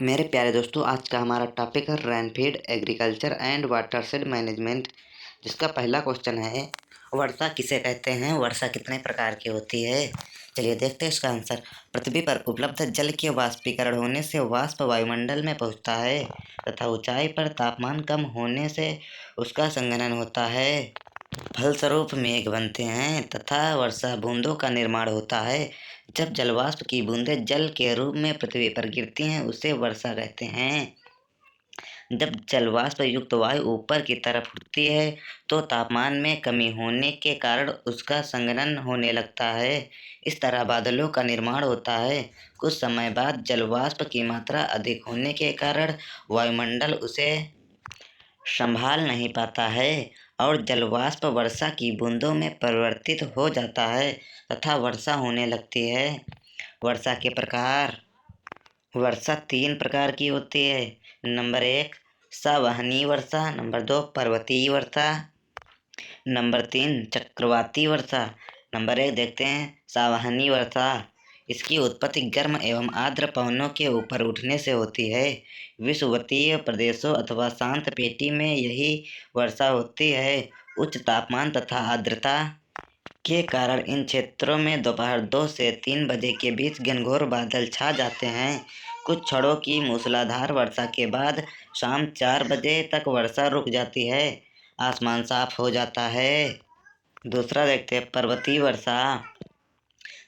मेरे प्यारे दोस्तों, आज का हमारा टॉपिक है रेनफीड एग्रीकल्चर एंड वाटरशेड मैनेजमेंट, जिसका पहला क्वेश्चन है वर्षा किसे कहते हैं, वर्षा कितने प्रकार की होती है। चलिए देखते हैं इसका आंसर। पृथ्वी पर उपलब्ध जल के वाष्पीकरण होने से वाष्प वायुमंडल में पहुंचता है तथा ऊंचाई पर तापमान कम होने से उसका संघनन होता है। फलस्वरूप मेघ बनते हैं तथा वर्षा बूंदों का निर्माण होता है। जब जलवाष्प की बूंदें जल के रूप में पृथ्वी पर गिरती हैं उसे वर्षा कहते हैं। जब जलवाष्प युक्त वायु ऊपर की तरफ उठती है तो तापमान में कमी होने के कारण उसका संघनन होने लगता है। इस तरह बादलों का निर्माण होता है। कुछ समय बाद जलवाष्प की मात्रा अधिक होने के कारण वायुमंडल उसे संभाल नहीं पाता है और जलवाष्प वर्षा की बूंदों में परिवर्तित हो जाता है तथा वर्षा होने लगती है। वर्षा के प्रकार। वर्षा 3 प्रकार की होती है। नंबर 1 संवहनीय वर्षा, नंबर 2 पर्वतीय वर्षा, नंबर 3 चक्रवाती वर्षा। नंबर 1 देखते हैं संवहनीय वर्षा। इसकी उत्पत्ति गर्म एवं आर्द्र पवनों के ऊपर उठने से होती है। विषुवतीय प्रदेशों अथवा शांत पेटी में यही वर्षा होती है। उच्च तापमान तथा आर्द्रता के कारण इन क्षेत्रों में दोपहर 2 से 3 बजे के बीच घनघोर बादल छा जाते हैं। कुछ क्षणों की मूसलाधार वर्षा के बाद शाम 4 बजे तक वर्षा रुक जाती है। आसमान साफ हो जाता है। दूसरा देखते हैं पर्वतीय वर्षा।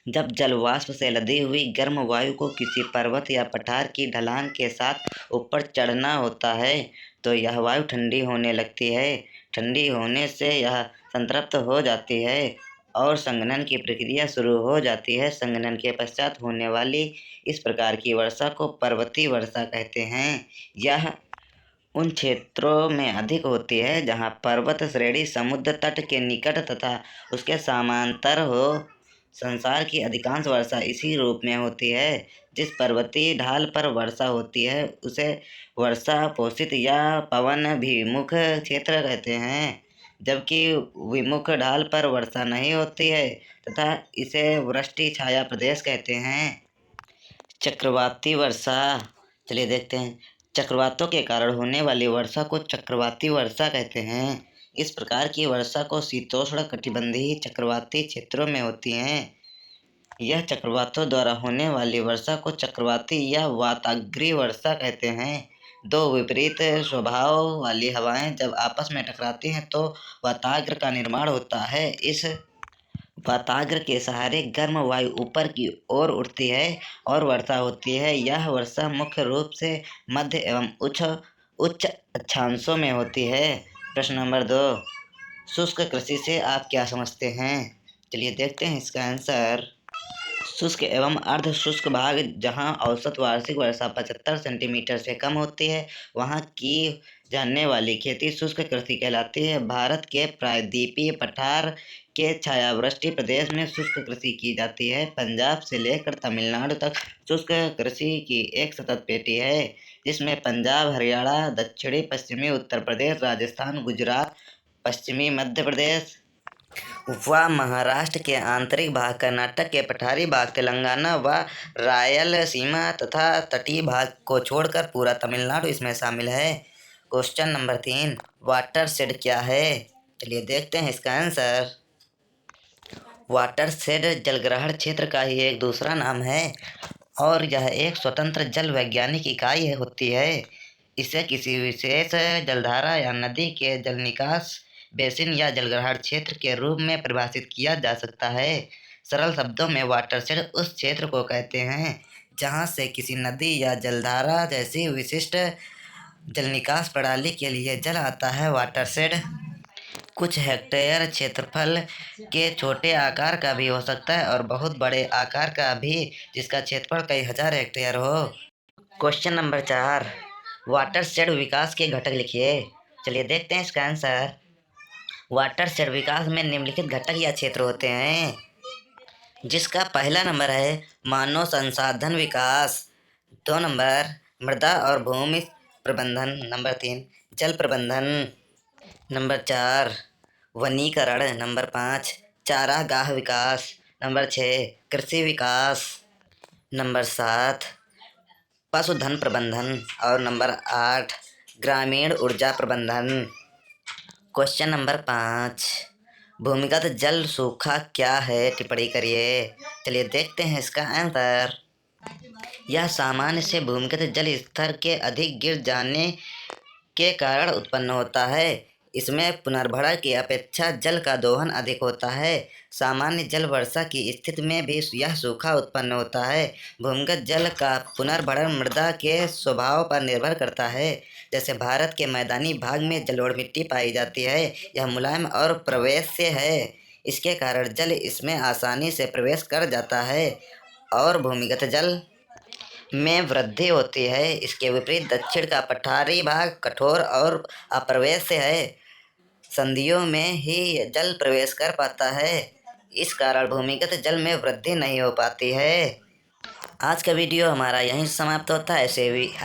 जब जलवाष्प से लदी हुई गर्म वायु को किसी पर्वत या पठार की ढलान के साथ ऊपर चढ़ना होता है तो यह वायु ठंडी होने लगती है। ठंडी होने से यह संतृप्त हो जाती है और संघनन की प्रक्रिया शुरू हो जाती है। संघनन के पश्चात होने वाली इस प्रकार की वर्षा को पर्वतीय वर्षा कहते हैं। यह उन क्षेत्रों में अधिक होती है जहाँ पर्वत श्रेणी समुद्र तट के निकट तथा उसके समांतर हो। संसार की अधिकांश वर्षा इसी रूप में होती है। जिस पर्वतीय ढाल पर वर्षा होती है उसे वर्षा पोषित या पवन विमुख क्षेत्र कहते हैं, जबकि विमुख ढाल पर वर्षा नहीं होती है तथा इसे वृष्टि छाया प्रदेश कहते हैं। चक्रवाती वर्षा। चलिए देखते हैं। चक्रवातों के कारण होने वाली वर्षा को चक्रवाती वर्षा कहते हैं। इस प्रकार की वर्षा को शीतोष्ण कटिबंधीय चक्रवाती क्षेत्रों में होती है। यह चक्रवातों द्वारा होने वाली वर्षा को चक्रवाती या वाताग्रीय वर्षा कहते हैं। दो विपरीत स्वभाव वाली हवाएं जब आपस में टकराती हैं तो वाताग्र का निर्माण होता है। इस वाताग्र के सहारे गर्म वायु ऊपर की ओर उठती है और वर्षा होती है। यह वर्षा मुख्य रूप से मध्य एवं उच्च उच्च अक्षांशों में होती है। प्रश्न नंबर 2, शुष्क कृषि से आप क्या समझते हैं। चलिए देखते हैं इसका आंसर। शुष्क एवं अर्ध शुष्क भाग जहाँ औसत वार्षिक वर्षा 75 सेंटीमीटर से कम होती है वहाँ की जाने वाली खेती शुष्क कृषि कहलाती है। भारत के प्रायद्वीपीय पठार के छायावृष्टि प्रदेश में शुष्क कृषि की जाती है। पंजाब से लेकर तमिलनाडु तक शुष्क कृषि की एक सतत पेटी है जिसमें पंजाब, हरियाणा, दक्षिणी पश्चिमी उत्तर प्रदेश, राजस्थान, गुजरात, पश्चिमी मध्य प्रदेश व महाराष्ट्र के आंतरिक भाग, कर्नाटक के पठारी भाग, तेलंगाना व रायलसीमा तथा तटीय भाग को छोड़कर पूरा तमिलनाडु इसमें शामिल है। क्वेश्चन नंबर 3, वाटरशेड क्या है। चलिए देखते हैं इसका आंसर। वाटरशेड जलग्रहण क्षेत्र का ही एक दूसरा नाम है और यह एक स्वतंत्र जल वैज्ञानिक इकाई होती है। इसे किसी विशेष जलधारा या नदी के जल निकास बेसिन या जलग्रहण क्षेत्र के रूप में परिभाषित किया जा सकता है। सरल शब्दों में वाटरशेड उस क्षेत्र को कहते हैं जहां से किसी नदी या जलधारा जैसी विशिष्ट जल निकास प्रणाली के लिए जल आता है। वाटरशेड कुछ हेक्टेयर क्षेत्रफल के छोटे आकार का भी हो सकता है और बहुत बड़े आकार का भी जिसका क्षेत्रफल कई हजार हेक्टेयर हो। क्वेश्चन नंबर 4, वाटरशेड विकास के घटक लिखिए। चलिए देखते हैं इसका आंसर। वाटरशेड विकास में निम्नलिखित घटक या क्षेत्र होते हैं, जिसका पहला नंबर है मानव संसाधन विकास, 2 नंबर मृदा और भूमि प्रबंधन, नंबर 3 जल प्रबंधन, नंबर 4 वनीकरण, नंबर 5 चारागाह विकास, नंबर 6 कृषि विकास, नंबर 7 पशुधन प्रबंधन। और नंबर 8 ग्रामीण ऊर्जा प्रबंधन। क्वेश्चन नंबर 5 भूमिगत जल सूखा क्या है, टिप्पणी करिए। चलिए देखते हैं इसका आंसर। यह सामान्य से भूमिगत जल स्तर के अधिक गिर जाने के कारण उत्पन्न होता है। इसमें पुनर्भरण की अपेक्षा जल का दोहन अधिक होता है। सामान्य जल वर्षा की स्थिति में भी यह सूखा उत्पन्न होता है। भूमिगत जल का पुनर्भरण मृदा के स्वभाव पर निर्भर करता है। जैसे भारत के मैदानी भाग में जलोढ़ मिट्टी पाई जाती है। यह मुलायम और प्रवेश्य है। इसके कारण जल इसमें आसानी से प्रवेश कर जाता है और भूमिगत जल में वृद्धि होती है। इसके विपरीत दक्षिण का पठारी भाग कठोर और अप्रवेश्य है। संधियों में ही जल प्रवेश कर पाता है। इस कारण भूमिगत जल में वृद्धि नहीं हो पाती है। आज का वीडियो हमारा यहीं समाप्त होता है।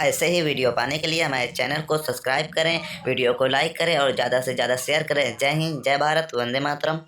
ऐसे ही वीडियो पाने के लिए हमारे चैनल को सब्सक्राइब करें, वीडियो को लाइक करें और ज़्यादा से ज़्यादा शेयर करें। जय हिंद, जय भारत, वंदे मातरम।